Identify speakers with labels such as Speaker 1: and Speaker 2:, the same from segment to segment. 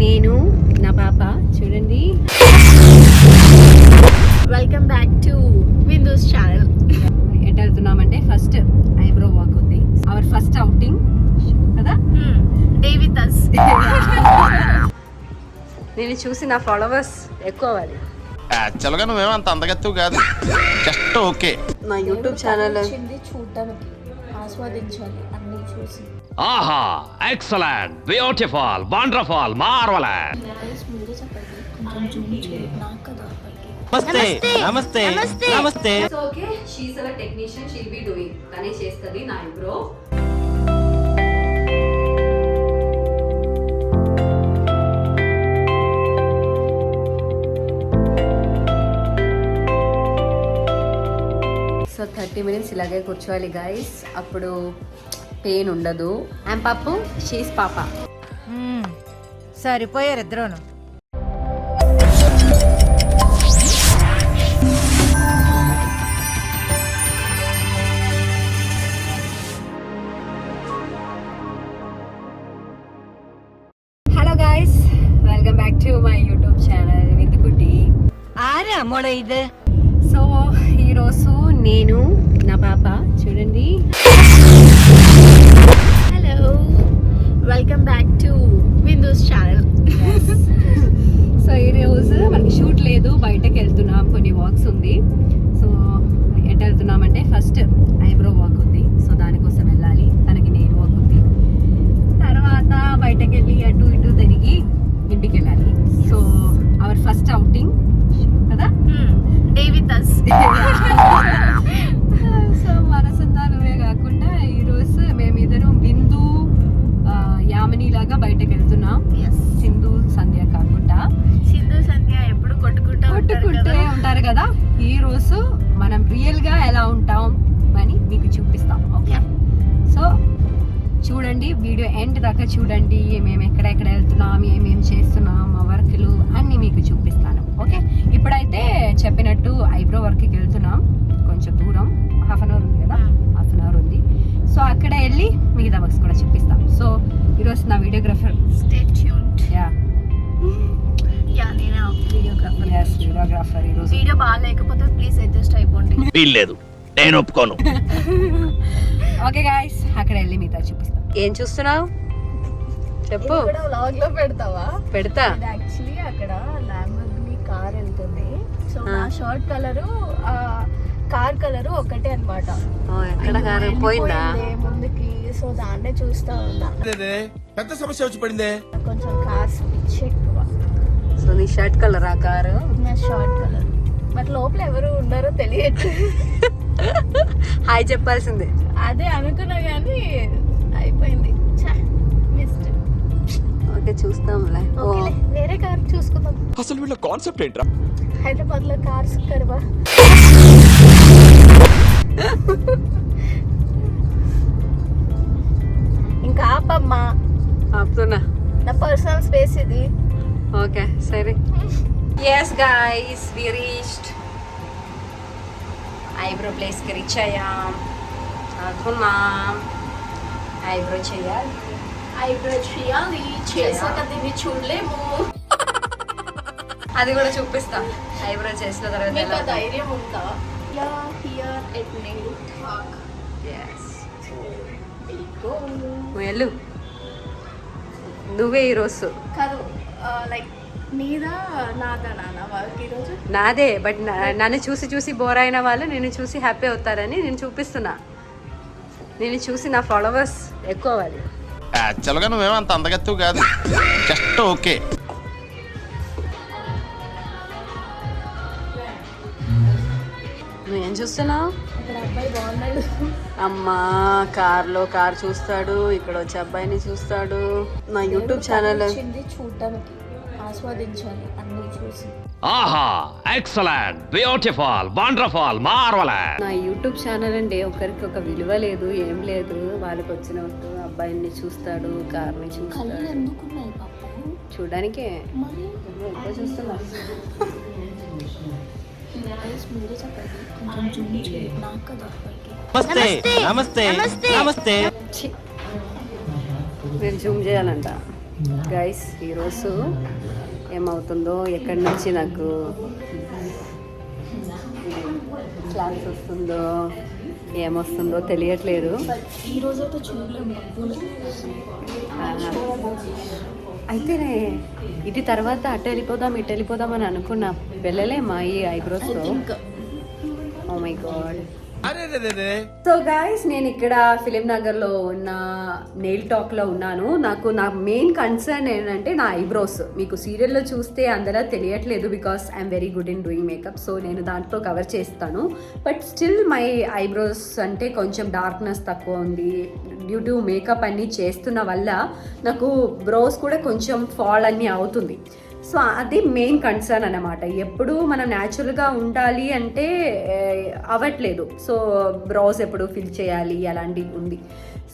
Speaker 1: నేను నా పాప చూడండి.
Speaker 2: Welcome back to Vindu's channel.
Speaker 1: ఎట్ వెళ్తున్నామంటే ఫస్ట్ ఐబ్రో వాక్ ఉంది, అవర్ ఫస్ట్ అవుటింగ్ కదా.
Speaker 2: Day with us.
Speaker 1: నేను చూసి నా ఫాలోవర్స్ ఎక్కువ అవ్వాలి.
Speaker 3: యాక్చువల్గా నువ్వేమో అంత అందగత్తు కాదు, జస్ట్ ఓకే.
Speaker 1: నా యూట్యూబ్ ఛానల్
Speaker 2: చూడటానికి ఆస్వాదించాలి అన్ని చూసి.
Speaker 4: ఆహా, ఎక్సలెంట్, బ్యూటిఫుల్, వండర్ఫుల్, మార్వెలస్.
Speaker 2: మీరే చెప్పండి, కొంచెం జూమ్ చేయండి నాకు కదా.
Speaker 3: నమస్తే నమస్తే నమస్తే.
Speaker 1: So okay, she is our technician, she will be doing. తనే చేస్తది నా ఐబ్రో. సో 30 minutes ఇలాగే కూర్చోవాలి గైస్, అప్పుడు పెయిన్ ఉండదు. అండ్ పాపు, షీస్ పాప.
Speaker 5: సరిపోయారు ఇద్దరును.
Speaker 1: Hello guys, welcome back to my YouTube channel విందుకుటి.
Speaker 5: ఆరా మొడ ఇది.
Speaker 1: సో ఈరోజు నేను నా పాప చూడండి.
Speaker 2: Hello, welcome back to Vindu's channel.
Speaker 1: So ఈరోజు మనకి షూట్ లేదు, బయటకు వెళ్తున్నాం, కొన్ని వాక్స్ ఉంది. సో ఎట్ వెళ్తున్నామంటే ఫస్ట్ ఐబ్రో వాక్ ఉంది, సో దానికోసం వెళ్ళాలి. తనకి నెయిల్ వాక్ ఉంది, తర్వాత బయటకు వెళ్ళి అటు ఇటు తిరిగి ఇంటికి వెళ్ళాలి. సో అవర్ ఫస్ట్ అవుటింగ్ కదా.
Speaker 2: Day with us.
Speaker 1: సో మన సంతానమే కాకుండా ఈరోజు మేమిద్దరం బిందు యామిని లాగా బయటకు వెళ్తున్నాం. సింధు సంధ్య కాకుండా.
Speaker 2: సింధు సంధ్య ఎప్పుడు కొట్టుకుంటూ
Speaker 1: ఉంటారు కదా. ఈ రోజు మనం రియల్ గా ఎలా ఉంటాం అని మీకు చూపిస్తాం. ఓకే, సో చూడండి, వీడియో ఎండ్ దాకా చూడండి. మేము ఎక్కడెక్కడ వెళ్తున్నాం, ఏమేమి చేస్తున్నాం, మా వర్క్లు అన్నీ మీకు చూపిస్తాను. ఓకే, ఇప్పుడైతే చెప్పినట్టు ఐబ్రో వర్క్కి వెళ్తున్నాం. కొంచెం దూరం, హాఫ్ అన్ అవర్ ఉంది కదా, హాఫ్ అన్ అవర్ ఉంది. సో అక్కడ వెళ్ళి మిగతా వర్క్స్ కూడా చూపిస్తాం. సో ఈరోజు నా వీడియోగ్రాఫర్.
Speaker 2: Stay tuned.
Speaker 1: యా
Speaker 2: నేను వీడియోగ్రాఫర్.
Speaker 1: ఎస్, వీడియోగ్రాఫర్ ఈరోజు.
Speaker 2: వీడియో బాగాలేకపోతే ప్లీజ్ అడ్జస్ట్ అయిపోండి.
Speaker 4: వీల్లేదు, నేను ఒప్పుకోను.
Speaker 1: ఓకే గాయ్స్, అక్కడ వెళ్ళి మిగతా చూపిస్తాం. ఏం చూస్తున్నావు చెప్పు.
Speaker 2: ఇక్కడ వ్లాగ్ లో పెడతావా?
Speaker 1: పెడతా.
Speaker 2: యాక్చువల్లీ అక్కడ ల్యాంబోర్గిని కార్ వెళ్తుంది. సో నా షర్ట్ కలరు కార్ కలరు ఒకటే అన్నమాట.
Speaker 1: ఎక్కడ కారు పోయిందా
Speaker 2: ముందుకి. సో దాన్నే చూస్తా ఉన్నా.
Speaker 3: పెద్ద సమస్య వచ్చి పడిందే.
Speaker 2: కొంచెం కార్స్ పిచ్చి ఎక్కువ.
Speaker 1: సో నీ షర్ట్ కలర్ ఆ కారు.
Speaker 2: నా షర్ట్ కలర్. బట్ లోపల ఎవరు ఉన్నారో తెలియట్లేదు.
Speaker 1: హాయ్ చెప్పాల్సిందే.
Speaker 2: అదే అనుకున్నా కానీ అయిపోయింది. మిస్డ్.
Speaker 1: ఓకే, చూస్తాంలే.
Speaker 2: ఓకేలే, వేరే కార్ చూసుకుందాం.
Speaker 3: అసలు వీళ్ళ కాన్సెప్ట్ ఏంట్రా?
Speaker 2: హైదరాబాద్ లో కార్స్ కరువా? ఇంకా ఆపమ్మా,
Speaker 1: ఆపుతున్నా.
Speaker 2: నా పర్సనల్ స్పేస్ ఇది.
Speaker 1: ఓకే సరే. Yes guys, we reached eyebrow ప్లేస్కి రీచ్ అయ్యాం. అనుకున్నాం ఐబ్రో చేయాలి.
Speaker 2: ఐబ్రో చేయాలి, చేసాక దీన్ని చూడలేము.
Speaker 1: అది కూడా చూపిస్తాం. ఐబ్రో చేసిన తర్వాత
Speaker 2: మీకు
Speaker 1: ఎలా
Speaker 2: ఆ ధైర్యం ఉందా? Here at nail talk.
Speaker 1: yes. వెళ్ళు, నువ్వే ఈరోజు.
Speaker 2: కాదు, లైక్ నీదా నాదా నాన్న వాళ్ళకి ఈరోజు?
Speaker 1: నాదే, బట్ నన్ను చూసి చూసి బోర్ అయిన వాళ్ళు నేను చూసి హ్యాపీ అవుతారని నేను చూపిస్తున్నా. నేను చూసి నా ఫాలోవర్స్ ఎక్కువ అవ్వాలి.
Speaker 3: యాక్చువల్గా నువ్వేమో అంత అందగత్తు కాదు, జస్ట్ ఓకే.
Speaker 1: నువ్వేం చూస్తున్నావు?
Speaker 2: అక్కడ అబ్బాయి బాగున్నాడు.
Speaker 1: అమ్మా, కార్లో కార్ చూస్తాడు, ఇక్కడ వచ్చే అబ్బాయిని చూస్తాడు. నా యూట్యూబ్ ఛానల్
Speaker 2: చూడటానికి ఆస్వాదించాలి అన్ని చూసి.
Speaker 4: ఆహా, ఎక్సలెంట్, బ్యూటిఫుల్, వండర్ఫుల్, మార్వెలస్.
Speaker 1: నా యూట్యూబ్ ఛానల్ అంటే ఒకరికి ఒక విలువ లేదు, ఏం లేదు. వాళ్ళకి వచ్చినట్టు అబ్బాయిని చూస్తాడు, కార్ని చూస్తాడు.
Speaker 2: ఎందుకున్నాయి పాపం?
Speaker 1: చూడడానికే
Speaker 2: మరి
Speaker 1: ఎక్కువ చూస్తున్నా.
Speaker 2: మీరే చెప్పండి, కొంచెం జూమ్ చేయండి నాకు కదా.
Speaker 3: నమస్తే నమస్తే నమస్తే.
Speaker 1: మీరు జూమ్ చేయాలంట. గైస్ ఈరోజు ఏమవుతుందో ఎక్కడి నుంచి నాకు క్లాస్ వస్తుందో ఏమొస్తుందో తెలియట్లేదు.
Speaker 2: ఈ రోజు అయితే చూడలేము.
Speaker 1: అయితే ఇది తర్వాత అటు వెళ్ళిపోదాం అని అనుకున్నా. వెళ్ళలేమా ఈ ఐబ్రోస్తో? Oh my god. So guys నేను ఇక్కడ ఫిలిం నగర్లో ఉన్న నెయిల్ టాక్లో ఉన్నాను. నా మెయిన్ కన్సర్న్ ఏంటంటే నా ఐబ్రోస్. మీకు సీరియల్లో చూస్తే అందరూ తెలియట్లేదు because I'm very good in doing makeup. So నేను దాంట్లో కవర్ చేస్తాను. బట్ స్టిల్ మై ఐబ్రోస్ అంటే కొంచెం డార్క్నెస్ తక్కువ ఉంది. డ్యూ టు మేకప్ అన్నీ చేస్తున్న వల్ల నాకు బ్రోస్ కూడా కొంచెం ఫాల్ అన్నీ అవుతుంది. సో అది మెయిన్ కన్సర్న్ అన్నమాట. ఎప్పుడు మనం న్యాచురల్గా ఉండాలి అంటే అవ్వట్లేదు. సో బ్రౌస్ ఎప్పుడు ఫిల్ చేయాలి అలాంటివి ఉంది.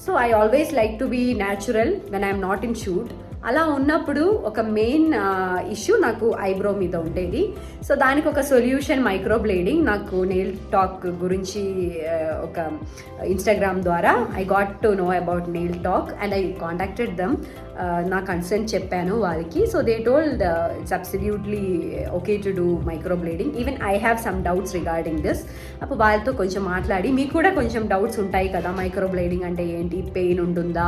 Speaker 1: So I always like to be natural when I'm not in shoot. అలా ఉన్నప్పుడు ఒక మెయిన్ ఇష్యూ నాకు ఐబ్రో మీద ఉండేది. సో దానికి ఒక సొల్యూషన్ మైక్రోబ్లేడింగ్. నాకు నెయిల్ టాక్ గురించి ఒక ఇన్స్టాగ్రామ్ ద్వారా I got to know about nail talk and I contacted them. నా కన్సర్న్ చెప్పాను వాళ్ళకి. So they told it's absolutely okay to do microblading. Even I have some doubts regarding this. అప్పుడు వాళ్ళతో కొంచెం మాట్లాడి, మీకు కూడా కొంచెం డౌట్స్ ఉంటాయి కదా, మైక్రోబ్లేడింగ్ అంటే ఏంటి, పెయిన్ ఉంటుందా,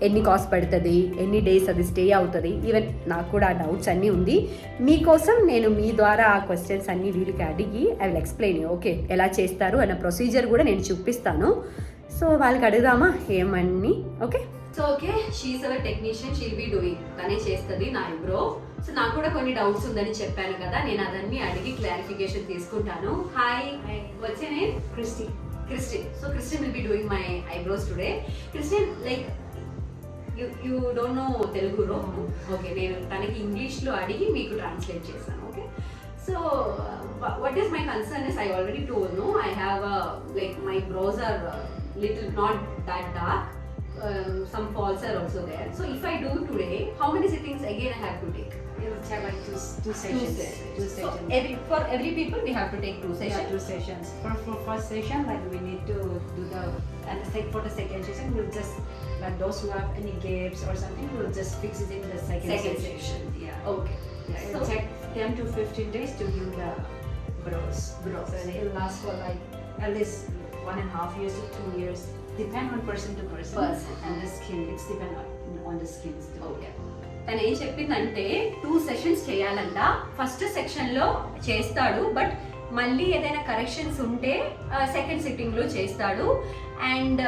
Speaker 1: ఎన్ని కాస్ట్ పడుతుంది, ఎన్ని డేస్ అది స్టే అవుతుంది. ఈవెన్ నాకు కూడా ఆ డౌట్స్ అన్నీ ఉంది. మీకోసం నేను మీ ద్వారా ఆ క్వశ్చన్స్ అన్నీ వీళ్ళకి అడిగి I will explain you. Okay, ఎలా చేస్తారు అన్న ప్రొసీజర్ కూడా నేను చూపిస్తాను. సో వాళ్ళకి అడుగుదామా ఏమని? Okay. So okay, she's our technician, she'll be doing. తనే చేస్తుంది నా ఐబ్రో. సో నాకు కూడా కొన్ని డౌట్స్ ఉందని చెప్పాను కదా, నేను అదన్నీ అడిగి క్లారిఫికేషన్ తీసుకుంటాను. హాయ్, వచ్చే name Christine. So Christine will be doing my eyebrows today. Christine, like you don't know తెలుగులో? ఓకే, నేను తనకి ఇంగ్లీష్లో అడిగి మీకు ట్రాన్స్లేట్ చేస్తాను. Okay. So what is my concern is I already told no, I have like my brows are little not that dark. Some falls are also there. So if I do today, how many sittings again I have to take?
Speaker 5: It will take like two sessions.
Speaker 1: So for every people we have to take 2 sessions.
Speaker 5: Yeah, 2 sessions. For first session, like we need to do for the second session, we'll just like those who have any gaps or something, we'll just fix it in the second session. Yeah.
Speaker 1: Okay.
Speaker 5: Yeah, it'll take 10 to 15 days to heal the brows. So it'll last for like at least 1.5 years to 2 years. Depend on person to person. And the skin. It's depend on the skin.
Speaker 1: Okay. తను ఏం చెప్పిందంటే 2 sessions చేయాలంట. First సెక్షన్లో చేస్తాడు, but మళ్ళీ ఏదైనా corrections ఉంటే second సిట్టింగ్లో చేస్తాడు. అండ్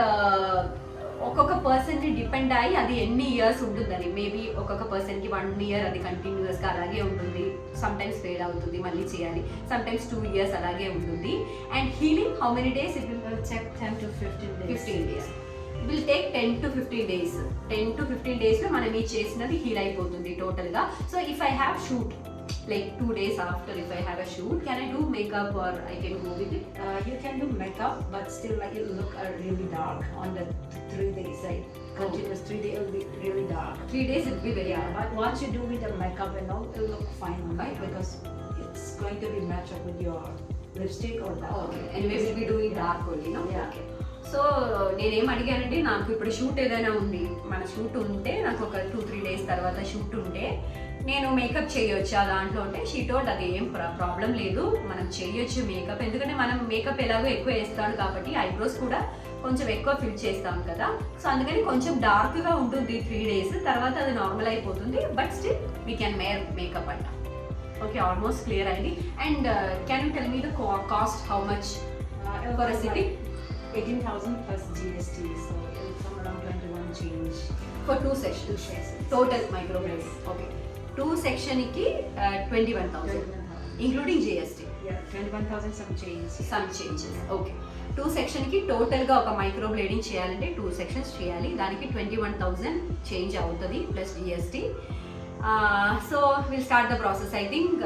Speaker 1: ఒక్కొక్క పర్సన్ని డిపెండ్ అయ్యి అది ఎన్ని ఇయర్స్ ఉంటుందని, మేబీ ఒక్కొక్క పర్సన్కి 1 year అది కంటిన్యూస్గా అలాగే ఉంటుంది. సమ్టైమ్స్ ఫేడ్ అవుతుంది, మళ్ళీ చేయాలి. సమ్టైమ్స్ 2 years అలాగే ఉంటుంది. And healing how many days? It will
Speaker 5: take 10 to 15 days.
Speaker 1: 15 days. It will take 10 to 15 days. 10 to 15 days లో మనం ఈ చేసినది హీల్ అయిపోతుంది టోటల్గా. So if I have shoot like 2 days after, if I have a shoot, can I do makeup or I can go with it?
Speaker 5: You can do makeup, but still like it will look really dark on the 3 days. Like continuous 3 days, it will be really dark.
Speaker 1: 3 days it will be very
Speaker 5: Yeah, but once you do with the makeup and all, it will look fine on it because it's going to be matched up with your lipstick or that.
Speaker 1: Okay. Anyway, we'll be doing dark only, no?
Speaker 5: Yeah.
Speaker 1: Okay. So నేనేం అడిగానంటే, నాకు ఇప్పుడు shoot ఏదైనా ఉంది, మన shoot ఉంటే నాకు ఒక 2-3 days తర్వాత షూట్ ఉంటే నేను మేకప్ చేయొచ్చా దాంట్లో అంటే, షీ టోల్డ్ అది ఏం ప్రాబ్లం లేదు, మనం చేయొచ్చు మేకప్. ఎందుకంటే మనం మేకప్ ఎలాగో ఎక్కువ వేస్తాడు కాబట్టి ఐబ్రోస్ కూడా కొంచెం ఎక్కువ ఫిల్ చేస్తాం కదా. సో అందుకని కొంచెం డార్క్గా ఉంటుంది 3 days, తర్వాత అది నార్మల్ అయిపోతుంది. But still we can makeup అంట. ఓకే, ఆల్మోస్ట్ క్లియర్ అయింది. And can you tell me the cost, how much for a sitting?
Speaker 5: 18,000 plus GST, so it will come around 21 change.
Speaker 1: For 2 sessions. Total microblading. Okay. 2 sectionకి 21,000 including GST.
Speaker 5: Yeah, 21,000 some change.
Speaker 1: Some changes. Okay. 2 sectionకి టోటల్గా ఒక microblading చేయాలంటే 2 sections చేయాలి. దానికి 21,000 change అవుతుంది plus GST. So will start the process. I think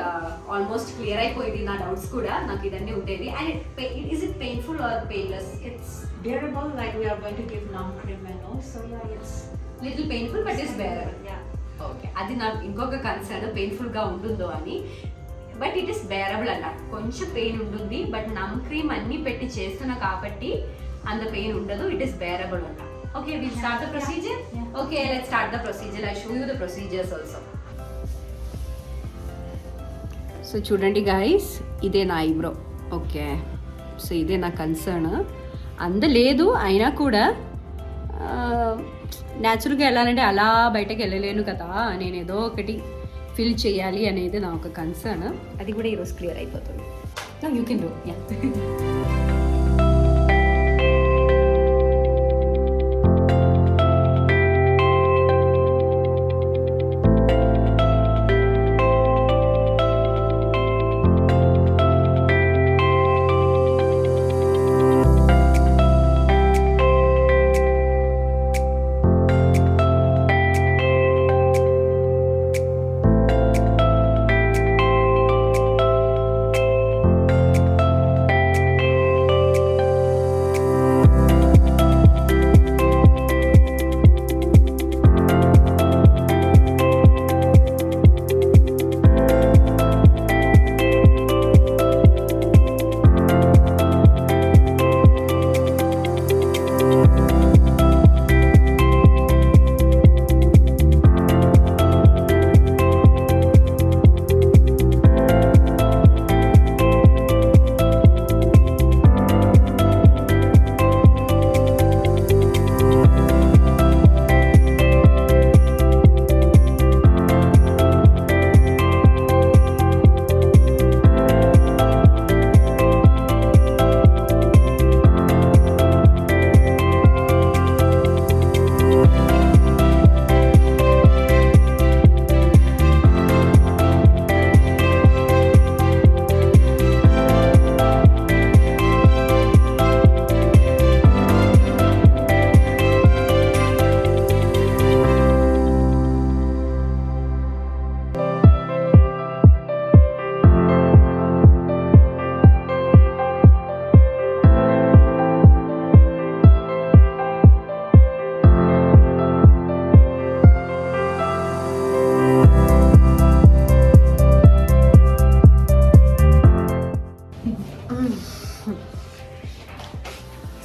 Speaker 1: almost clear అయిపోయింది నా doubts కూడా. నాకు ఇదన్నీ ఉండేది. And is it painful are painless? It's
Speaker 5: bearable, like we are going to give numb cream and all, so yeah, it's
Speaker 1: little painful but it's bearable.
Speaker 5: yeah.
Speaker 1: Okay, అది నాకు ఇంకొక concern, పెయిన్ఫుల్గా ఉంటుందో అని. బట్ ఇట్ ఈస్ బేరబుల్ అన్న. కొంచెం pain ఉంటుంది, but నమ్ cream అన్నీ పెట్టి చేస్తున్నా కాబట్టి అంత పెయిన్ ఉండదు. ఇట్ ఈస్ బేరబుల్ అన్న. Okay, we'll start the procedure. Okay, let's start the procedure. I'll show you the procedures also. So చూడండి గైస్, ఇదే నా ఐబ్రో. ఓకే, సో ఇదే నా కన్సర్న్. అందలేదు అయినా కూడా న్యాచురల్గా వెళ్ళాలంటే అలా బయటకు వెళ్ళలేను కదా, నేను ఏదో ఒకటి ఫిల్ చేయాలి అనేది నా ఒక కన్సర్న్. అది కూడా ఈరోజు క్లియర్ అయిపోతుంది. You can do. Yeah.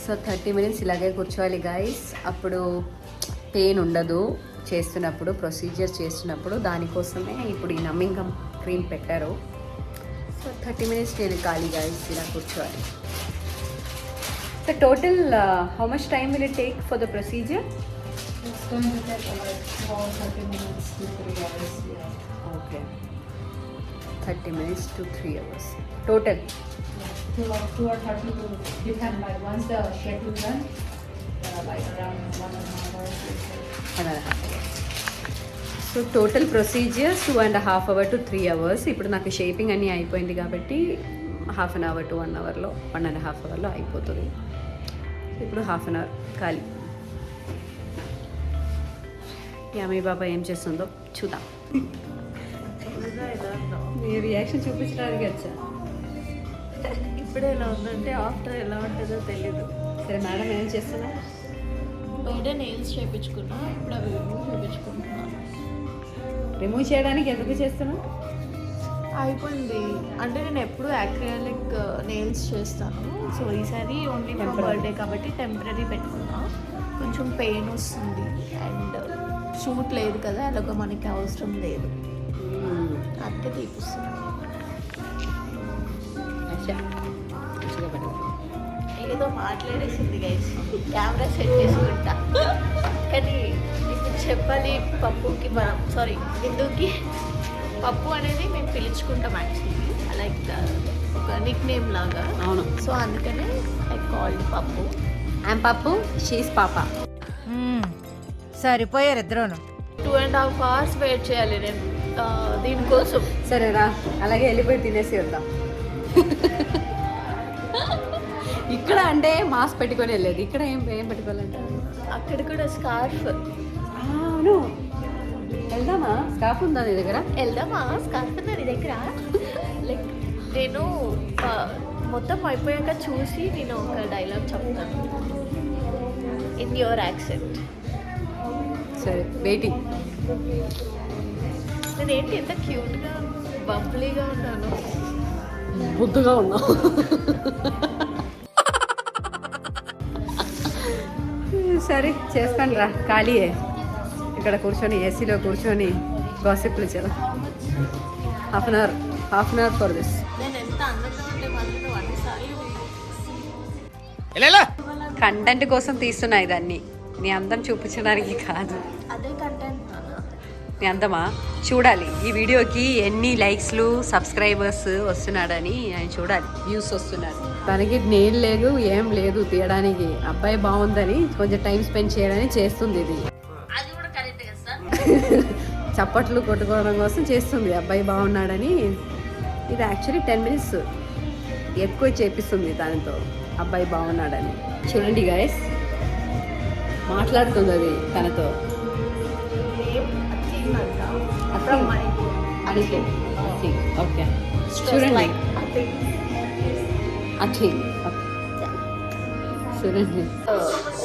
Speaker 1: So 30 minutes ఇలాగే కూర్చోవాలి గైస్, అప్పుడు పెయిన్ ఉండదు చేస్తున్నప్పుడు, ప్రొసీజర్ చేస్తున్నప్పుడు. దానికోసమే ఇప్పుడు ఈ నమ్మింగ్ క్రీమ్ పెట్టారు. సో 30 minutes నేను ఖాళీ గైస్ ఇలా కూర్చోవాలి. So total how much time will it take for the procedure?
Speaker 5: It's going to take about 30 minutes to 3 hours. Yeah.
Speaker 1: Okay, 30 minutes to 3 hours total.
Speaker 5: 2 or 30 will depend. Like once the shape is done, like around 1.5 hours.
Speaker 1: So total procedure 2.5 hours to 3 hours. ఇప్పుడు నాకు shaping అన్నీ అయిపోయింది కాబట్టి 1/2 hour to 1 hourలో 1.5 hourలో అయిపోతుంది. ఇప్పుడు 1/2 hour ఖాళీ. యామి బాబా ఏం చేస్తుందో చూద్దాం. మీ రియాక్షన్ చూపించడానికి వచ్చా.
Speaker 2: ఇప్పుడు ఎలా ఉందంటే ఆఫ్టర్ ఎలా ఉంటుందో తెలీదు.
Speaker 1: సరే మేడం ఏం చేస్తున్నా?
Speaker 2: బయట నెయిల్స్ చేయించుకున్నా, ఇప్పుడు అవి రిమూవ్ చేయించుకుంటున్నా.
Speaker 1: రిమూవ్ చేయడానికి ఎందుకు చేస్తున్నా?
Speaker 2: అయిపోయింది అంటే నేను ఎప్పుడు యాక్రిలిక్ నెయిల్స్ చేస్తాను. సో ఈసారి ఓన్లీ ఫర్ బర్త్డే కాబట్టి టెంపరీ పెట్టుకున్నా. కొంచెం పెయిన్ వస్తుంది అండ్ షూట్ లేదు కదా, అలాగ మనకి అవసరం లేదు, అందుకే తీపిస్తున్నాను. ఏదో మాట్లాడేసింది గైస్, కెమెరా సెట్ చేసుకుంటా. కానీ ఇప్పుడు చెప్పాలి పప్పుకి, మనం సారీ బిందుకి పప్పు అనేది మేము పిలుచుకుంటాం యాక్చువల్లీ, లైక్ ఒక నిక్ నేమ్ లాగా.
Speaker 1: అవును.
Speaker 2: సో అందుకనే ఐ కాల్డ్ పప్పు.
Speaker 1: ఐమ్ పప్పు, షీస్ పాప.
Speaker 6: సరిపోయారు ఇద్దరును.
Speaker 2: 2.5 hours వెయిట్ చేయాలి నేను దీనికోసం.
Speaker 1: సరేరా, అలాగే వెళ్ళిపోయి తినేసి వద్దాం. ఇక్కడ అంటే మాస్క్ పెట్టుకొని వెళ్ళేది, ఇక్కడ ఏం పెట్టుకోవాలంటే
Speaker 2: అక్కడ కూడా స్కార్ఫ్.
Speaker 1: అవును, వెళ్దామా? స్కార్ఫ్ ఉందా నీ దగ్గర?
Speaker 2: వెళ్దామా? స్కార్ఫ్ ఉందా నీ దగ్గర? లైక్ నేను మొత్తం అయిపోయాక చూసి నేను ఒక డైలాగ్ చెప్తాను ఇన్ యువర్ యాక్సెంట్.
Speaker 1: సరే, వెయిటింగ్.
Speaker 2: నేనేంటి ఎంత క్యూట్గా బంప్లీగా ఉన్నాను.
Speaker 1: బుద్దుగా ఉన్నావు. సరే చేసుకోండి రా, ఖాళీయే ఇక్కడ కూర్చొని ఏసీలో కూర్చొని గాసిప్లు చేద్దాం. Half an hour for this.
Speaker 2: నేను ఎంత అందంగా ఉంటే మాత్రం నువ్వు అన్నిసార్లు
Speaker 1: కంటెంట్ కోసం తీస్తున్నా ఇదన్నీ, నీ అందం చూపించడానికి కాదు.
Speaker 2: అదే కంటెంట్ నాన్న.
Speaker 1: నీ అందమా చూడాలి. ఈ వీడియోకి ఎన్ని లైక్స్లు సబ్స్క్రైబర్స్ వస్తున్నాడని ఆయన చూడాలి, వ్యూస్ వస్తున్నారు. తనకి నేను లేదు ఏం లేదు తీయడానికి, అబ్బాయి బాగుందని కొంచెం టైం స్పెండ్ చేయడానికి చేస్తుంది ఇది.
Speaker 2: అది కూడా కరెక్ట్ కదా సార్.
Speaker 1: చప్పట్లు కొట్టుకోవడం కోసం చేస్తుంది, అబ్బాయి బాగున్నాడని. ఇది యాక్చువల్లీ 10 minutes ఎక్కువ చేపిస్తుంది దానితో, అబ్బాయి బాగున్నాడని. చూడండి గైస్, మాట్లాడుతుంది అది తనతో. ఓకే చూడండి, చూడండి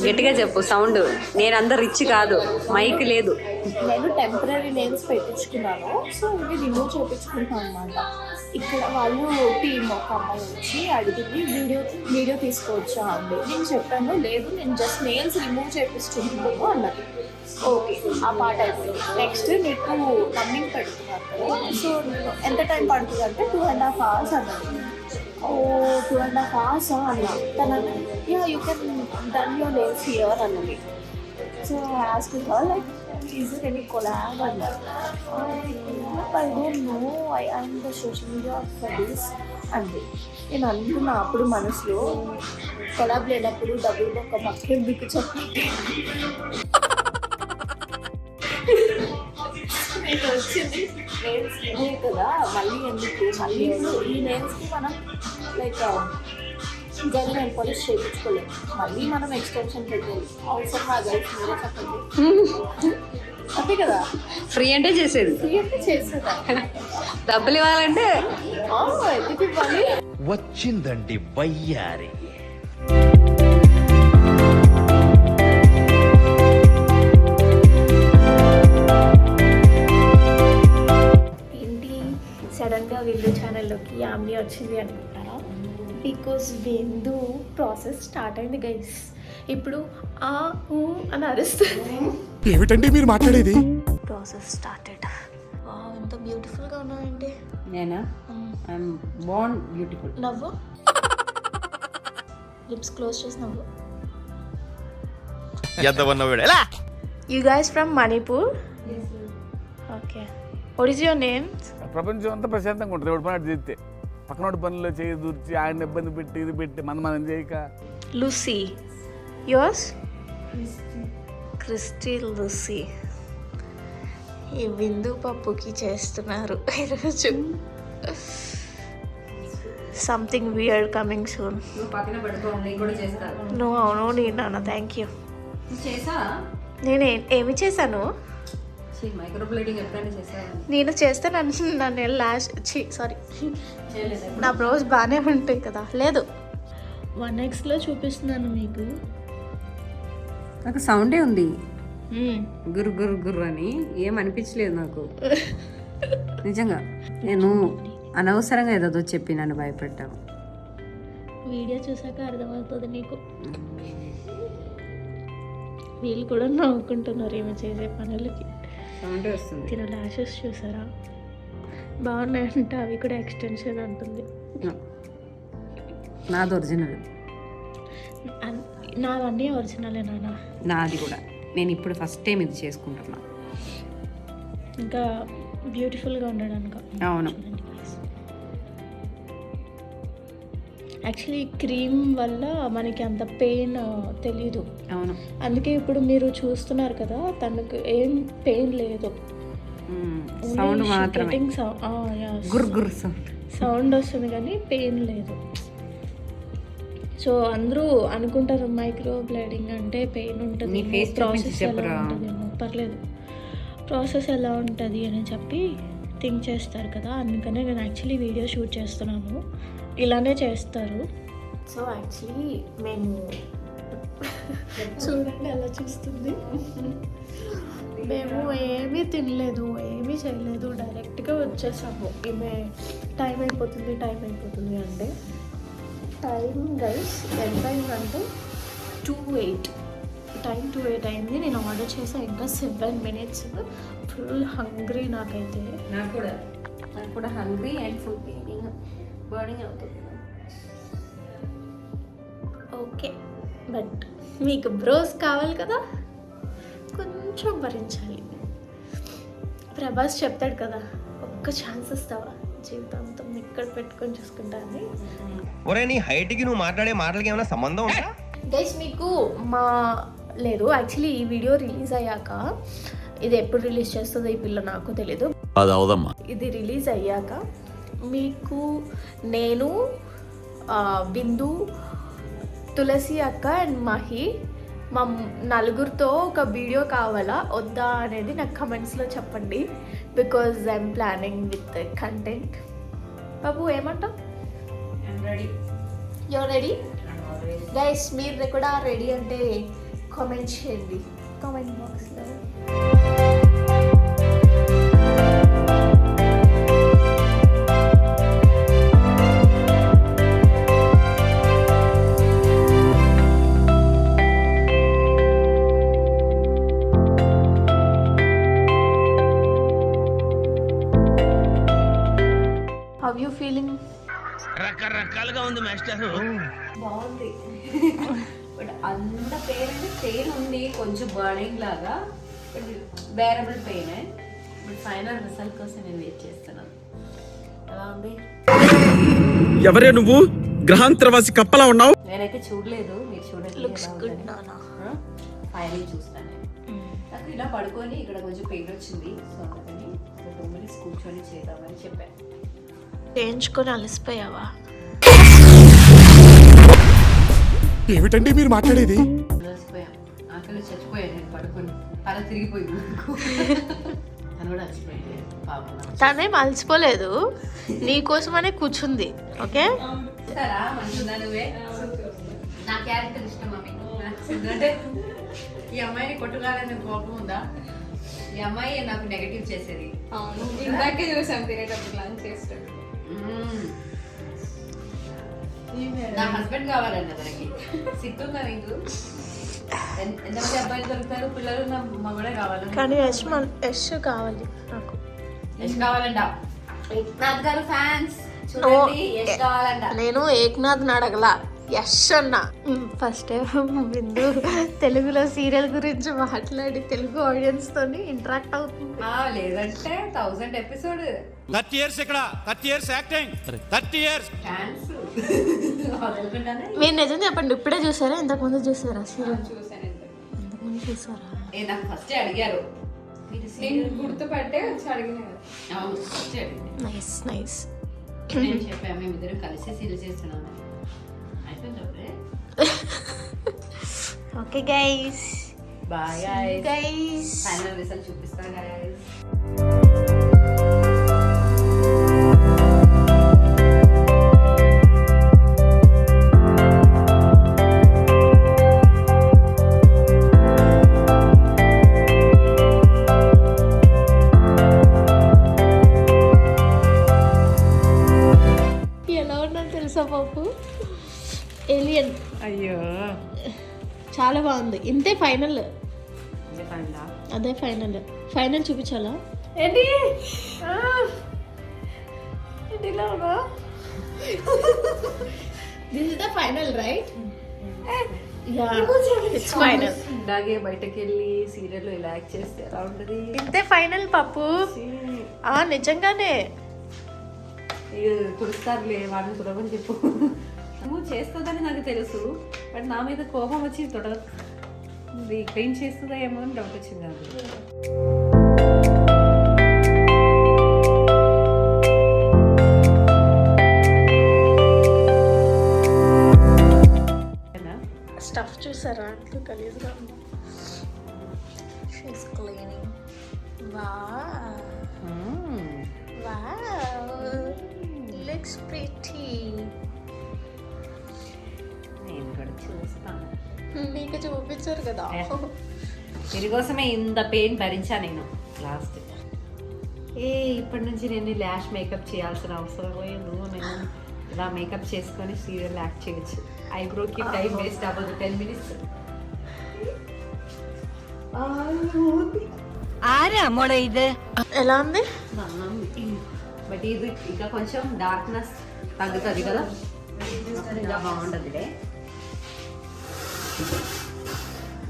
Speaker 1: గట్టిగా చెప్పు సౌండ్. నేను అంత రిచ్ కాదు, మైక్ లేదు.
Speaker 2: నేను టెంపరీ నేమ్స్ పెట్టించుకున్నాను, సో ఇవి రిమూవ్ చేయించుకుంటాను అనమాట. ఇక్కడ వాళ్ళు టీమ్ ఒక అమ్మాయి వచ్చి అడిగింది వీడియో తీసుకోవచ్చా అండి. నేను చెప్పాను లేదు, నేను జస్ట్ నేల్స్ రిమూవ్ చేయించుకుంటున్నాను అన్నది. ఓకే, ఆ పార్ట్ అయిపోయింది. నెక్స్ట్ నీకు కమ్మింగ్ పెడుతున్నారు కదా, సో ఎంత టైం పడుతుంది అంటే 2.5 hours అన్నది. 2.5 hours అన్నా తన, yeah you can done your nails here అన్నది. So I asked her like is it any collab and I don't know, I'm the social media for this అంది. నేను అనుకున్నా అప్పుడు మనసులో, కొలాబ్ లేనప్పుడు డబ్బులు ఒక పక్కేం దిక్కు చెప్పండి. నేను వచ్చింది నేమ్స్ ఇవే కదా, మళ్ళీ ఎందుకు, మళ్ళీ ఈ నేమ్స్కి మనం లైక్ నిజంగా నేను పాలిష్ చేయించుకోలేము, మళ్ళీ మనం ఎక్స్టెన్షన్ పెట్టాలి. అవసరమా గైస్ మీరే చెప్పండి. అంతే కదా,
Speaker 1: ఫ్రీ అంటే చేసేది,
Speaker 2: ఫ్రీ అంటే చేసేదా,
Speaker 1: డబ్బులు ఇవ్వాలంటే
Speaker 2: ఎందుకు ఇవ్వాలి.
Speaker 4: వచ్చిందండి వయ్యారి.
Speaker 2: ఏంటి సడన్గా విందు ఛానల్లోకి యామ్ని వచ్చింది అనుకుంటారా? బికాజ్ విందు ప్రాసెస్ స్టార్ట్ అయింది గైస్. ఇప్పుడు అని అరుస్తుంది.
Speaker 6: ఏమిటండి మీరు మాట్లాడేది?
Speaker 2: Process started. ఎంత బ్యూటిఫుల్గా ఉన్నాయండి.
Speaker 1: నేనా? I'm Born beautiful.
Speaker 2: నవ్వు, లిప్స్ క్లోజ్ చేసి నవ్వు. You guys from Manipur? Okay, what is your name?
Speaker 6: ప్రపంచం అంతా ప్రశాంతంగా ఉంటుంది ఎవరి పని అటు చేస్తే. పక్కనోటి పనుల్లో చేయి దూర్చి ఆయన ఇబ్బంది పెట్టి ఇది పెట్టి మనం చేయక.
Speaker 2: లూసీ. యోర్స్? Christy Lucy. ఈ బిందు పప్పుకి చేస్తున్నారు ఈరోజు. Something weird coming soon.
Speaker 1: పక్కన పెట్టుకో, నేను కూడా చేస్తాను.
Speaker 2: నువ్వు అవును నాన్న, థ్యాంక్ యూ.
Speaker 1: చేసా?
Speaker 2: నేను ఏమి చేశాను?
Speaker 1: మైక్రోబ్లేడింగ్ ఎప్పుడైనా చేసావా?
Speaker 2: నేను చేస్తే నన్ను లాస్ట్ సారీ నా బ్రోస్ బాగానే ఉంటాయి కదా. లేదు, 1xలో చూపిస్తున్నాను మీకు.
Speaker 1: నాకు సౌండే ఉంది, గురు గురు గుర్రు అని. ఏం అనిపించలేదు నాకు నిజంగా. నేను అనవసరంగా ఏదో చెప్పి నన్ను భయపెట్టాను.
Speaker 2: వీడియో చూసాక అర్థమవుతుంది నీకు. వీళ్ళు కూడా నవ్వుకుంటున్నారు ఏమో చేసే పనులకి.
Speaker 1: సౌండ్ వస్తుంది.
Speaker 2: తిన ల్యాషెస్ చూసారా, బాగున్నాయంటే అవి కూడా ఎక్స్టెన్షన్ అంటుంది.
Speaker 1: నాది ఒరిజినల్.
Speaker 2: నావన్నీ ఒరిజినలే నాన్న.
Speaker 1: నాది కూడా. నేను ఇప్పుడు ఫస్ట్ టైం ఇది చేసుకుంటున్నా.
Speaker 2: ఇంకా బ్యూటిఫుల్గా ఉండడానికి.
Speaker 1: అవును.
Speaker 2: యాక్చువల్లీ క్రీమ్ వల్ల మనకి అంత పెయిన్ తెలీదు.
Speaker 1: అవును,
Speaker 2: అందుకే ఇప్పుడు మీరు చూస్తున్నారు కదా, తనకు ఏం పెయిన్ లేదు.
Speaker 1: సౌండ్ మాత్రమే, గుర్ గుర్
Speaker 2: సౌండ్ వస్తుంది కానీ పెయిన్ లేదు. సో అందరూ అనుకుంటారు మైక్రో బ్లేడింగ్ అంటే పెయిన్ ఉంటుంది, ప్రాసెస్ ఎలా ఉంటుందేమో. పర్లేదు, ప్రాసెస్ ఎలా ఉంటుంది అని చెప్పి థింక్ చేస్తారు కదా. అందుకనే నేను యాక్చువల్లీ వీడియో షూట్ చేస్తున్నాను. ఇలానే చేస్తారు. సో యాక్చువల్లీ మేము చూడండి ఎలా చూస్తుంది. మేము ఏమీ తినలేదు, ఏమీ చేయలేదు, డైరెక్ట్గా వచ్చేసాము. ఈమె టైం అయిపోతుంది అంటే టైం గైస్ ఎంత అయిందంటే 2:08 టైం 2:08 అయింది. నేను ఆర్డర్ చేసా ఇంకా 7 minutes. ఫుల్ హంగ్రీ నాకైతే.
Speaker 1: నాకు కూడా హంగ్రీ అండ్ ఫుల్ బర్నింగ్ అవుతుంది.
Speaker 2: ఓకే, బట్ మీకు బ్రోస్ కావాలి కదా, కొంచెం భరించాలి. ప్రభాస్ చెప్తాడు కదా, ఒక్క ఛాన్స్ ఇస్తావా, జీవితాంతం ఇక్కడ పెట్టుకొని చూసుకుంటాను.
Speaker 7: ఒరే నీ హైట్కి నువ్వు మాట్లాడే మాటలకి ఏమైనా సంబంధం ఉందా?
Speaker 2: గైస్ మీకు లేదు యాక్చువల్లీ ఈ వీడియో రిలీజ్ అయ్యాక, ఇది ఎప్పుడు రిలీజ్ చేస్తుందో ఈ పిల్ల నాకు తెలీదు.
Speaker 4: అది అవదమ్మా.
Speaker 2: ఇది రిలీజ్ అయ్యాక మీకు నేను బిందు, తులసి అక్క అండ్ మహి మా నలుగురితో ఒక వీడియో కావాలా వద్దా అనేది నాకు కమెంట్స్లో చెప్పండి. Because I'm planning with content. బాబు ఏమంటావు? You're ready guys? మీరు కూడా రెడీ అంటే కామెంట్ చేయండి కామెంట్ బాక్స్లో. How you feeling?
Speaker 7: రకరకాలుగా ఉంది మాస్టర్.
Speaker 1: బాగుంది. బట్ అంత పెయిన్ ఉంది, కొంచెం బర్నింగ్ లాగా, but bearable pain. But final result కోసం నేను వెయిట్ చేస్తున్నాను. ఎలా ఉంది?
Speaker 8: ఎవరే నువ్వు? గ్రహాంతరవాసి కప్పలా ఉన్నావు.
Speaker 1: నేనైతే చూడలేదు, మీరు చూడలేదు.
Speaker 2: లుక్స్ గుడ్ నానా.
Speaker 1: ఫైనల్ చూస్తాను. నాకు ఇలా పడుకొని ఇక్కడ కొంచెం పెయిన్ వచ్చింది, సో అందుకని ఒక 2 minutes కూర్చొని చేద్దామని చెప్పాను.
Speaker 2: చేయించుకొని అలసిపోయావా?
Speaker 8: ఏమిటండి మీరు మాట్లాడేది?
Speaker 1: అలసిపోయాను, ఆకలి చచ్చిపోయాను నేను పడుకొని. తల తిరిగిపోయింది నాకు. తను కూడా అలసిపోయింది పాపం.
Speaker 2: తనేం అలసిపోలేదు, నీకోసమనే కూర్చుంది. ఓకే,
Speaker 1: చూస్తారా మంచిగా నువ్వే. నా క్యారెక్టర్ ఇష్టమా మీకు? అంటే ఈ అమ్మాయిని కొట్టుకోవాలని కోపం ఉందా? ఈ అమ్మాయి నాకు నెగటివ్ చేసేది.
Speaker 9: ఇందాకే చూసాం తినేటప్పుడు లంచ్ చేస్తాడు.
Speaker 1: నా హస్బెండ్ కావాలన్న తనకి సిగ్గుందా నీకు? ఎంతమంది అబ్బాయిలు దొరుకుతారు, పిల్లలు నా మగడే కావాలి.
Speaker 2: కానీ యశ్ కావాలి నాకు.
Speaker 1: యశ్ కావాలంట. ఏక్నాథ్ గారు ఫ్యాన్స్ చూడండి, యశ్ కావాలంట.
Speaker 2: నేను ఏక్నాథ్ని అడగలా, యశ్ అన్న. ఫస్ట్ బిందు తెలుగులో సీరియల్ గురించి మాట్లాడి తెలుగు ఆడియన్స్ తోని ఇంటరాక్ట్ అవుతుంది.
Speaker 1: లేదంటే 1000 ఎపిసోడ్
Speaker 8: 30 years ఇక్కడ, 30 years యాక్టింగ్, 30 years.
Speaker 1: ఫ్యాన్స్ వదులుకుంటానే.
Speaker 2: మీరు నిజం చెప్పండి, ఇప్పుడే చూసారా ఇంతకుముందు చూసారా సీరియల్?
Speaker 9: చూసాను
Speaker 2: ఇంతకుముందు చూసారా?
Speaker 1: నాకు ఫస్ట్ అడిగారు,
Speaker 9: నేను గుర్తుపట్టే వచ్చి అడిగిన కదా.
Speaker 1: అవును ఫస్ట్ అడిగింది.
Speaker 2: Nice nice.
Speaker 1: నేను చెప్పాను మేమిద్దరం కలిసి సీరియల్ చేస్తున్నాము. అయిపోయింది అప్పుడే.
Speaker 2: Okay guys,
Speaker 1: bye
Speaker 2: guys.
Speaker 1: Final result చూపిస్తాను గైస్.
Speaker 2: ఎలా ఉన్నాను తెలుసా పాపు? ఏలియన్.
Speaker 1: అయ్యో
Speaker 2: చాలా బాగుంది. ఇంతే ఫైనల్,
Speaker 1: ఫైనల్.
Speaker 2: అదే ఫైనల్. ఫైనల్ చూపించాలా?
Speaker 1: ఏంటి
Speaker 2: ఇలా ఉన్నా? This is the final right? It's final.
Speaker 1: ఇలాగే బయటకు వెళ్ళి సీరియల్ ఇలా యాక్ట్ చేస్తే ఎలా ఉంటుంది?
Speaker 2: ఇంతే ఫైనల్ పప్పు. నిజంగానే
Speaker 1: కుడుస్తారులే, వాడిని తుడవని చెప్పు. నువ్వు చేస్తుందని నాకు తెలుసు, బట్ నా మీద కోపం వచ్చి క్లీన్ చేస్తుందా ఏమో అని డౌట్ వచ్చింది నాకు.
Speaker 2: స్టఫ్ చూసారా అంటూ గలీజ్గా ఉంది. She's cleaning. Looks pretty.
Speaker 1: నేను కూడా చూస్తాను.
Speaker 2: నీకు చూపించారు కదా.
Speaker 1: దీనికోసమే ఇంత పెయిన్ భరించా నేను లాస్ట్. ఇప్పటి నుంచి నేను ల్యాష్ మేకప్ చేయాల్సిన అవసరం పోయింది. నేను ఇలా మేకప్ చేసుకొని సీరియల్ యాక్ట్ చేయొచ్చు. ఐబ్రోకి టైం వేస్ట్ అవ్వదు, 10 minutes.
Speaker 2: ఎలా ఉంది?
Speaker 1: బట్ ఇది ఇంకా కొంచెం డార్క్నెస్ తగ్గుతుంది కదా, ఇంకా బాగుంటుంది.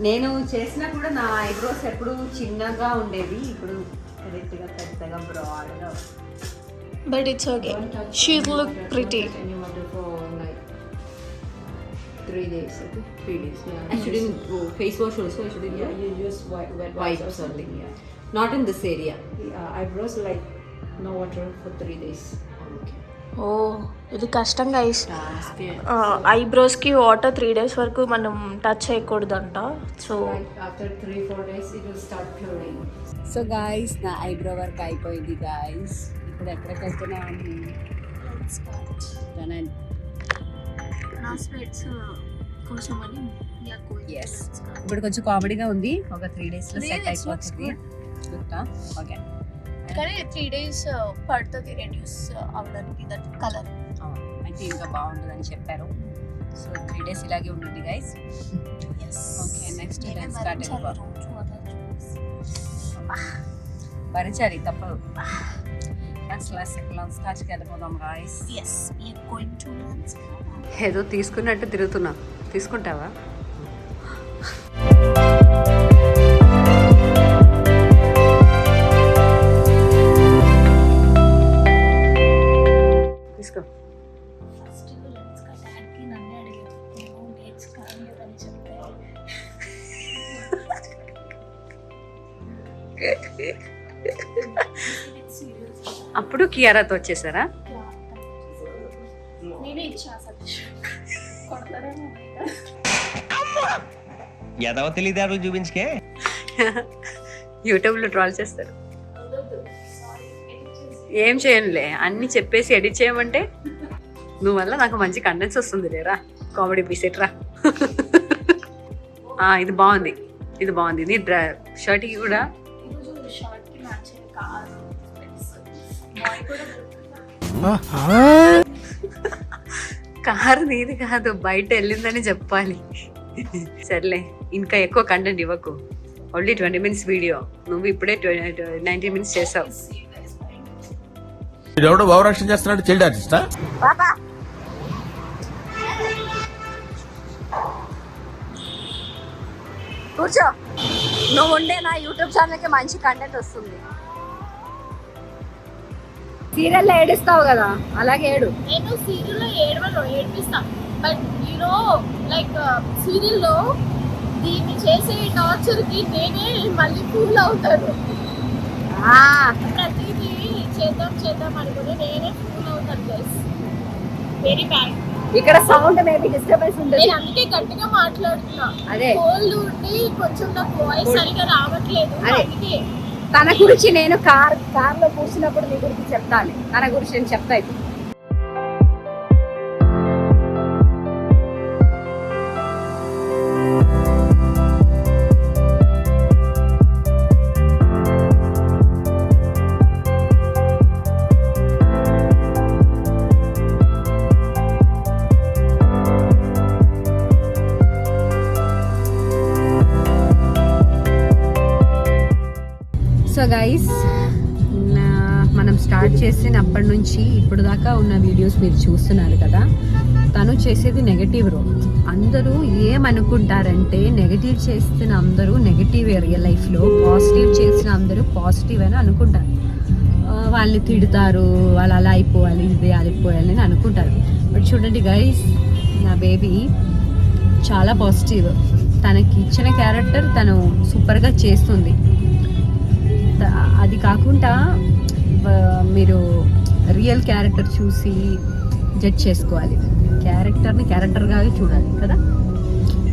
Speaker 1: నేను చేసినా కూడా నా ఐబ్రోస్ ఎప్పుడు చిన్నగా ఉండేది, ఇప్పుడు కరెక్ట్గా పెద్దగా బ్రాడ్గా.
Speaker 2: But it's okay, she look pretty.
Speaker 1: 3 days, okay? 3 days, yeah. I shouldn't go face wash also, I shouldn't,
Speaker 5: Yeah, you use wet
Speaker 1: wipe
Speaker 5: or
Speaker 1: something.
Speaker 5: Yeah.
Speaker 1: Not in this area.
Speaker 5: Eyebrows like no water for 3 days.
Speaker 2: Oh ఇది కష్టం guys. ఐబ్రోస్కి water 3 days వరకు మనం touch చేయకూడదంట. So
Speaker 5: After 3-4 days, it will start curing.
Speaker 1: So guys నా eyebrow work అయిపోయింది guys. ఇప్పుడు ఎక్కడికి వెళ్తున్నాము?
Speaker 2: నా స్వెట్స్ కోసం అని
Speaker 1: ఎస్, ఇప్పుడు కొంచెం కామెడీగా ఉంది. ఒక 3 days లో సెట్ అయిపోతుంది. ఓకే,
Speaker 2: కానీ 3 days పడుతుంది రెడ్యూస్ అవ్వడానికి దట్ కలర్.
Speaker 1: అయితే ఇంకా బాగుంటుంది అని చెప్పారు. సో 3 days ఇలాగే ఉంటుంది గైస్. ఓకే, నెక్స్ట్ స్టార్ట్ అయిపోతాం. భరించాలి, తప్పదు. స్కాచ్కి వెళ్ళిపోదాం గాయస్. ఏదో తీసుకున్నట్టు తిరుగుతున్నా, తీసుకుంటావా? తీసుకో. అప్పుడు కియారాతో వచ్చేసారా?
Speaker 7: ఎదవ తెలియదారులు చూపించుకే.
Speaker 1: యూట్యూబ్లో ట్రాల్ చేస్తారు. ఏం చేయనులే, అన్నీ చెప్పేసి ఎడిట్ చేయమంటే నువ్వు వల్ల నాకు మంచి కంటెంట్స్ వస్తుంది లేరా. కామెడీ పీస్ ఎట్రా. ఇది బాగుంది, ఇది బాగుంది. ఇది షర్ట్కి కూడా కారు నీది కాదు, బయట వెళ్ళిందని చెప్పాలి. సర్లే, ఇంకా ఎక్కువ కంటెంట్ ఇవ్వకు. ఓన్లీ 20 minutes వీడియో, నువ్వు ఇప్పుడే 90 minutes చేసావు.
Speaker 8: ఎవడో భావరక్షణ చేస్తున్నాడు, చైల్డ్ ఆర్టిస్టా?
Speaker 1: కూర్చో, నువ్వు ఉండే నా యూట్యూబ్ ఛానల్కి మంచి కంటెంట్ వస్తుంది. సీరియల్లో ఏడుస్తావు కదా, అలాగే ఏడు.
Speaker 2: నేను సీరియల్లో ఏడిపిస్తా. బట్ యూనో లైక్ సీరియల్లో దీన్ని చేసే టార్చర్కి నేనే మళ్ళీ కూల్ అవుతాను. ప్రతిదీ చేద్దాం అనుకుని నేనే కూల్ అవుతాను గైస్. Very bad.
Speaker 1: ఇక్కడ సౌండ్ మేబీ డిస్టర్బెన్స్ ఉంటుంది.
Speaker 2: నేను అందుకే గట్టిగా మాట్లాడుతున్నా.
Speaker 1: అదే
Speaker 2: కోల్డ్ ఉండి కొంచెం నాకు వాయిస్ సరిగా రావట్లేదు. అందుకే
Speaker 1: తన గురించి నేను కార్లో కూర్చున్నప్పుడు నీ గురించి చెప్తాను. తన గురించి నేను చెప్తా ఇప్పుడు. సో గైస్, మనం స్టార్ట్ చేసినప్పటి నుంచి ఇప్పుడు దాకా ఉన్న వీడియోస్ మీరు చూస్తున్నారు కదా. తను చేసేది నెగటివ్ రోల్. అందరూ ఏమనుకుంటారంటే నెగటివ్ చేస్తున్న అందరూ నెగటివ్ రియల్ లైఫ్లో, పాజిటివ్ చేసిన అందరూ పాజిటివ్ అని అనుకుంటారు. వాళ్ళని తిడతారు, వాళ్ళు అలా అయిపోవాలి, ఇది అయిపోవాలి అని అనుకుంటారు. బట్ చూడండి గైస్, నా బేబీ చాలా పాజిటివ్. తనకి ఇచ్చిన క్యారెక్టర్ తను సూపర్గా చేస్తుంది. అది కాకుండా మీరు రియల్ క్యారెక్టర్ చూసి జడ్జ్ చేసుకోవాలి. క్యారెక్టర్ని క్యారెక్టర్గా చూడాలి కదా.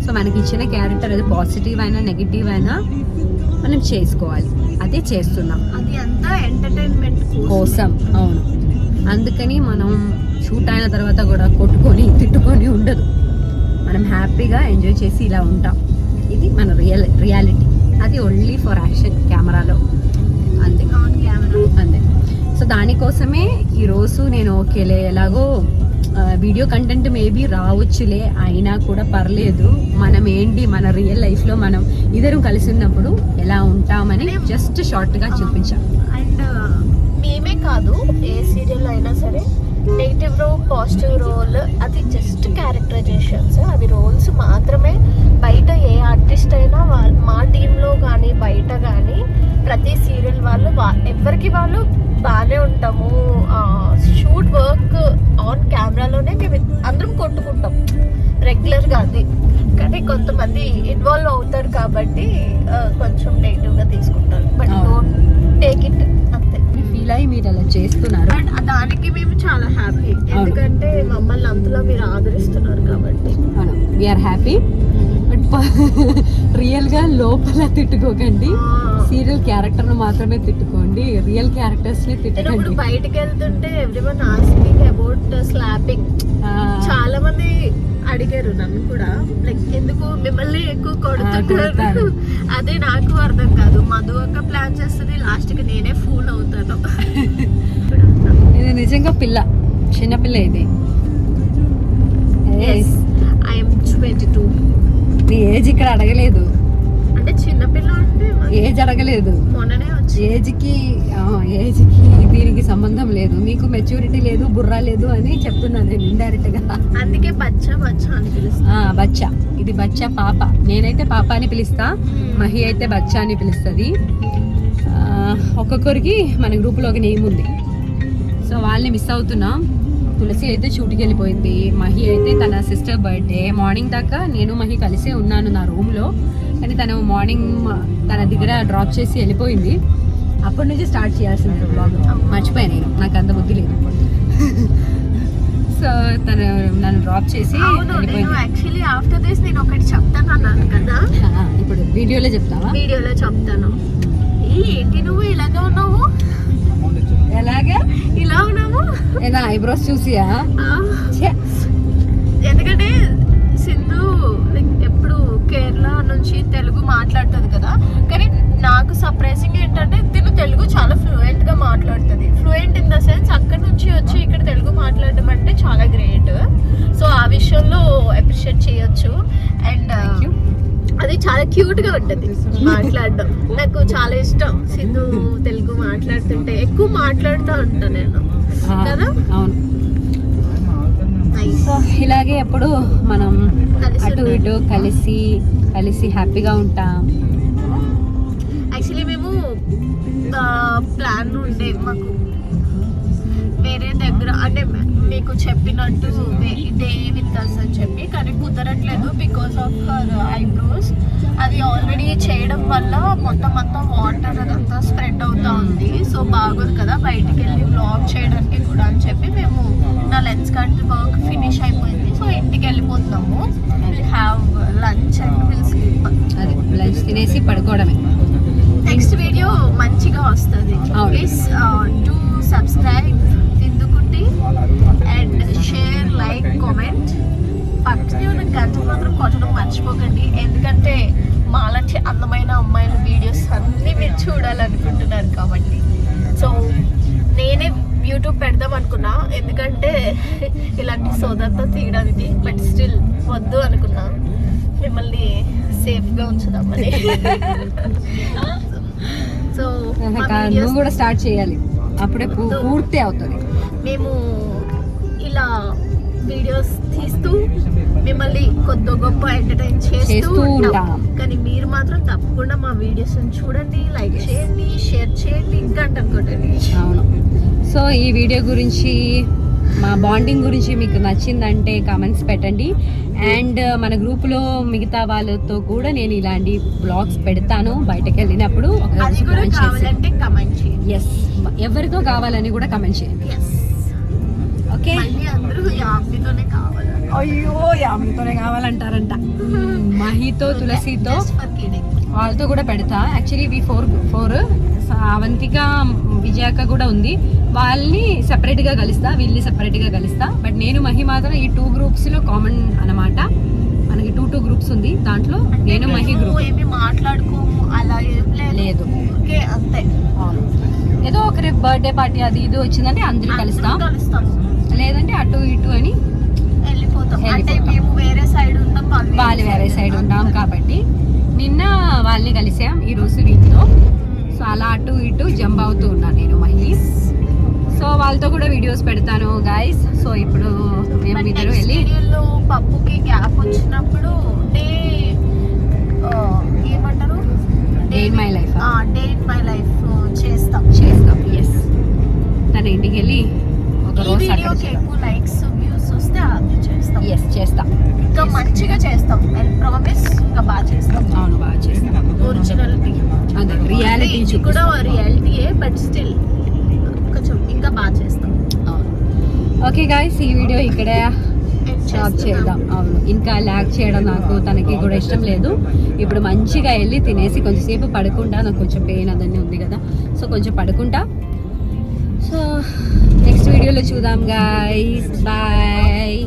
Speaker 1: సో మనకి ఇచ్చిన క్యారెక్టర్ అది పాజిటివ్ అయినా నెగిటివ్ అయినా మనం చేసుకోవాలి. అదే చేస్తున్నాం,
Speaker 2: అది అంతా ఎంటర్టైన్మెంట్
Speaker 1: కోసం. అవును, అందుకని మనం షూట్ అయిన తర్వాత కూడా కొట్టుకొని తిట్టుకొని ఉండదు. మనం హ్యాపీగా ఎంజాయ్ చేసి ఇలా ఉంటాం. ఇది మన రియాలిటీ. అది ఓన్లీ ఫర్ యాక్షన్, కెమెరాలో అంతే, అంతే. సో దానికోసమే ఈరోజు నేను ఓకేలే ఎలాగో వీడియో కంటెంట్ మేబీ రావచ్చులే, అయినా కూడా పర్లేదు. మనం ఏంటి మన రియల్ లైఫ్లో మనం ఇద్దరం కలిసి ఉన్నప్పుడు ఎలా ఉంటామని జస్ట్ షార్ట్గా చూపించాం.
Speaker 2: అండ్ మేమే కాదు, ఏ సీరియల్ అయినా సరే నెగిటివ్ రోల్, పాజిటివ్ రోల్, అది జస్ట్ క్యారెక్టరైజేషన్స్, అవి రోల్స్ మాత్రమే. బయట ఏ ఆర్టిస్ట్ అయినా మా టీంలో కానీ బయట కానీ ప్రతి సీరియల్ వాళ్ళు ఎవరికి వాళ్ళు బాగానే ఉంటాము. షూట్ వర్క్ ఆన్ కెమెరాలోనే మేము అందరం కొట్టుకుంటాం రెగ్యులర్గా. అది కానీ కొంతమంది ఇన్వాల్వ్ అవుతారు కాబట్టి కొంచెం నెగిటివ్గా తీసుకుంటారు. బట్ డోంట్ టేక్ ఇట్, అంతే.
Speaker 1: ఫీల్ అయ్యి మీరు అలా చేస్తున్నారు,
Speaker 2: అండ్ దానికి మేము చాలా హ్యాపీ, ఎందుకంటే మమ్మల్ని అంతలో మీరు ఆదరిస్తున్నారు కాబట్టి.
Speaker 1: We are happy. బట్ రియల్గా లోపల తిట్టుకోకండి, సీరియల్ క్యారెక్టర్ను మాత్రమే తిట్టుకోండి, రియల్ క్యారెక్టర్స్ని
Speaker 2: నేను ఇప్పుడు
Speaker 1: తిట్టుకోండి.
Speaker 2: బయటకు వెళ్తుంటే ఎవ్రీవన్ ఆస్కింగ్ అబౌట్ స్లాపింగ్. చాలా మంది అడిగారు నన్ను కూడా, లైక్ ఎందుకు మిమ్మల్ని ఎక్కువ కొడుతుంటారు. అదే నాకు అర్థం కాదు. మధు అక్క ప్లాన్ చేస్తుంది, లాస్ట్ కి నేనే ఫూల్ అవుతాను.
Speaker 1: ఇది నిజంగా పిల్ల, చిన్న పిల్ల ఇది.
Speaker 2: ఐఎమ్ 22.
Speaker 1: నీ ఏజ్ ఇక్కడ అడగలేదు,
Speaker 2: అంటే చిన్నపిల్ల అంటే
Speaker 1: ఏజ్ అడగలేదు.
Speaker 2: మొన్ననే వచ్చి
Speaker 1: ఏజ్కి దీనికి సంబంధం లేదు. మీకు మెచ్యూరిటీ లేదు, బుర్ర లేదు అని చెప్తున్నాను నేను ఇండైరెక్ట్ గా.
Speaker 2: అందుకే బచ్చా బచ్చా అని పిలుస్తా.
Speaker 1: బచ్చా, ఇది బచ్చా పాప. నేనైతే పాప అని పిలుస్తా, మహి అయితే బచ్చా అని పిలుస్తుంది. ఒక్కొక్కరికి మన గ్రూప్లో ఒక నేమ్ ఉంది, సో వాళ్ళని మిస్ అవుతున్నాం. తులసి అయితే షూట్కి వెళ్ళిపోయింది, మహి అయితే తన సిస్టర్ బర్త్డే. మార్నింగ్ దాకా నేను మహి కలిసే ఉన్నాను నా రూమ్లో, కానీ తను మార్నింగ్ తన దగ్గర డ్రాప్ చేసి వెళ్ళిపోయింది. అప్పటి నుంచి స్టార్ట్ చేయాల్సింది బ్లాగ్, మర్చిపోయాను నేను, నాకు అంత బుద్ధి లేదు. సో తను నన్ను డ్రాప్ చేసి వెళ్ళిపోయింది.
Speaker 2: యాక్చువల్లీ ఆఫ్టర్ దిస్ నేను ఒకటి చెప్తాను అన్నాను కదా,
Speaker 1: ఇప్పుడు వీడియోలో చెప్తావా?
Speaker 2: వీడియోలో చెప్తాను. ఏంటి నువ్వు ఇలాగా ఉన్నావు,
Speaker 1: ఎలాగా
Speaker 2: ఇలా ఉన్నావు?
Speaker 1: ఏనా ఐబ్రోస్ చూసియా?
Speaker 2: ఎందుకంటే సింధు లైక్ ఎప్పుడు కేరళ నుంచి తెలుగు మాట్లాడుతుంది కదా, కానీ నాకు సర్ప్రైజింగ్ ఏంటంటే తిను తెలుగు చాలా ఫ్లూయెంట్ గా మాట్లాడుతుంది. ఫ్లూయెంట్ ఇన్ ద సెన్స్ అక్కడ నుంచి వచ్చి ఇక్కడ తెలుగు మాట్లాడడం అంటే చాలా గ్రేట్. సో ఆ విషయంలో అప్రిషియేట్ చేయొచ్చు. అండ్ అది చాలా క్యూట్ గా ఉంటుంది మాట్లాడడం, నాకు చాలా ఇష్టం. సింధు తెలుగు మాట్లాడుతుంటే ఎక్కువ మాట్లాడుతూ ఉంటాను నేను కదా.
Speaker 1: అవును, సో ఇలాగే ఎప్పుడు మనం అటు ఇటు కలిసి హ్యాపీగా ఉంటాం.
Speaker 2: యాక్చువల్లీ మేము ప్లాన్ ఉండే మాకు వేరే దగ్గర, అంటే మీకు చెప్పినట్టు డే విత్ అస్ అని చెప్పి, కానీ కుదరట్లేదు బికాస్ ఆఫ్ హర్ ఐబ్రోస్. అది ఆల్రెడీ చేయడం వల్ల మొత్తం అంతా వాటర్ అదంతా స్ప్రెడ్ అవుతా ఉంది. సో బాగోదు కదా బయటికి వెళ్ళి వ్లాగ్ చేయడానికి కూడా అని చెప్పి మేము, నా లెన్స్ కట్ వర్క్ ఫినిష్ అయిపోయింది, సో ఇంటికి వెళ్ళిపోతున్నాము. Will have lunch and will sleep.
Speaker 1: అది లంచ్ తినేసి పడుకోవడమే.
Speaker 2: నెక్స్ట్ వీడియో మంచిగా వస్తుంది. ప్లీజ్ డూ సబ్స్క్రైబ్ తిందుకుంటి అండ్ షేర్, లైక్, కామెంట్. పక్కనే ఉన్న గంట మాత్రం కొట్టడం మర్చిపోకండి, ఎందుకంటే మాలాంటి అందమైన అమ్మాయిల వీడియోస్ అన్నీ మీరు చూడాలనుకుంటున్నారు కాబట్టి. సో నేనే యూట్యూబ్ పెడదాం అనుకున్నా, ఎందుకంటే ఇలాంటి సోదరుతో తీయడానికి, బట్ స్టిల్ వద్దు అనుకున్నా, మిమ్మల్ని సేఫ్గా ఉంచుదామని. సో
Speaker 1: నువ్వు కూడా స్టార్ట్ చేయాలి, అప్పుడే పూర్తి అవుతుంది.
Speaker 2: మేము ఇలా వీడియోస్ తీస్తూ మిమ్మల్ని కొద్ది గొప్ప ఎంటర్టైన్ చేస్తూ ఉంటాం, కానీ మీరు మాత్రం తప్పకుండా మా వీడియోస్ చూడండి, లైక్ చేయండి, షేర్ చేయండి, ఇంకా అనుకోండి.
Speaker 1: అవును, సో ఈ వీడియో గురించి, మా బాండింగ్ గురించి మీకు నచ్చిందంటే కామెంట్స్ పెట్టండి. అండ్ మన గ్రూప్లో మిగతా వాళ్ళతో కూడా నేను ఇలాంటి బ్లాగ్స్ పెడతాను బయటకు వెళ్ళినప్పుడు. ఎస్, ఎవరితో కావాలని కూడా కమెంట్ చేయండి. ఓకే, అయ్యో యామితోనే కావాలంటారంట. మహితో, తులసితో, వాళ్ళతో కూడా పెడతా. యాక్చువల్లీ వి ఫోర్ అవంతిక, విజయక్క కూడా ఉంది, వాళ్ళని సెపరేట్గా కలుస్తా, వీళ్ళని సెపరేట్గా కలుస్తా. బట్ నేను మహి మాత్రం ఈ 2 గ్రూప్స్లో కామన్ అన్నమాట. మనకి 2 గ్రూప్స్ ఉంది, దాంట్లో నేను మహి గ్రూప్.
Speaker 2: మాట్లాడుకోము అలా
Speaker 1: లేదు,
Speaker 2: అంతే.
Speaker 1: ఏదో ఒకరి బర్త్డే పార్టీ అది ఇది వచ్చిందంటే అందరూ కలుస్తాం. లేదంటే అటు ఇటు అని
Speaker 2: వెళ్ళిపోతాం. అంటే
Speaker 1: వెళ్ళిపోతాం.
Speaker 2: మేము వేరే సైడ్ ఉంటాం,
Speaker 1: వాళ్ళు వేరే సైడ్ ఉంటాం కాబట్టి నిన్న వాళ్ళని కలిసాం, ఈరోజు వీటితో. సో అలా అటు ఇటు జంప్ అవుతూ ఉన్నాను నేను మహిళ. సో వాళ్ళతో కూడా వీడియోస్ పెడతాను గైస్. సో ఇప్పుడు మేము ఇద్దరు వెళ్ళి
Speaker 2: వీడియోలో పప్పుకి గ్యాప్ వచ్చినప్పుడు ఏమంటారు,
Speaker 1: day in my life
Speaker 2: day in my life చేస్తాం.
Speaker 1: ఎస్ తన ఇంటికి వెళ్ళి ఒక
Speaker 2: ఈ
Speaker 1: రోజు
Speaker 2: వీడియోకి ఎక్కువ లైక్స్ వ్యూస్ వస్తే అది చేస్తాం.
Speaker 1: ఎస్ చేస్తా.
Speaker 2: ఇంకా మంచిగా చేస్తాం, ఐ ప్రామిస్. ఇంకా బాగా చేస్తాం.
Speaker 1: అవును బాగా చేస్తా.
Speaker 2: ఒరిజినాలిటీ
Speaker 1: అదే రియాలిటీ
Speaker 2: ఇది కూడా రియాలిటీయే, బట్ స్టిల్ కొంచెం ఇంకా బాగా చేస్తాం.
Speaker 1: ఓకే గాయ్స్, ఈ వీడియో ఇక్కడ స్టాప్ చేద్దాం. అవును, ఇంకా ల్యాగ్ చేయడం నాకు తనకి కూడా ఇష్టం లేదు. ఇప్పుడు మంచిగా వెళ్ళి తినేసి కొంచెంసేపు పడుకుంటా. నాకు కొంచెం పెయిన్ అదన్నీ ఉంది కదా, సో కొంచెం పడుకుంటా. సో నెక్స్ట్ వీడియోలో చూద్దాం గాయ్స్. బాయ్.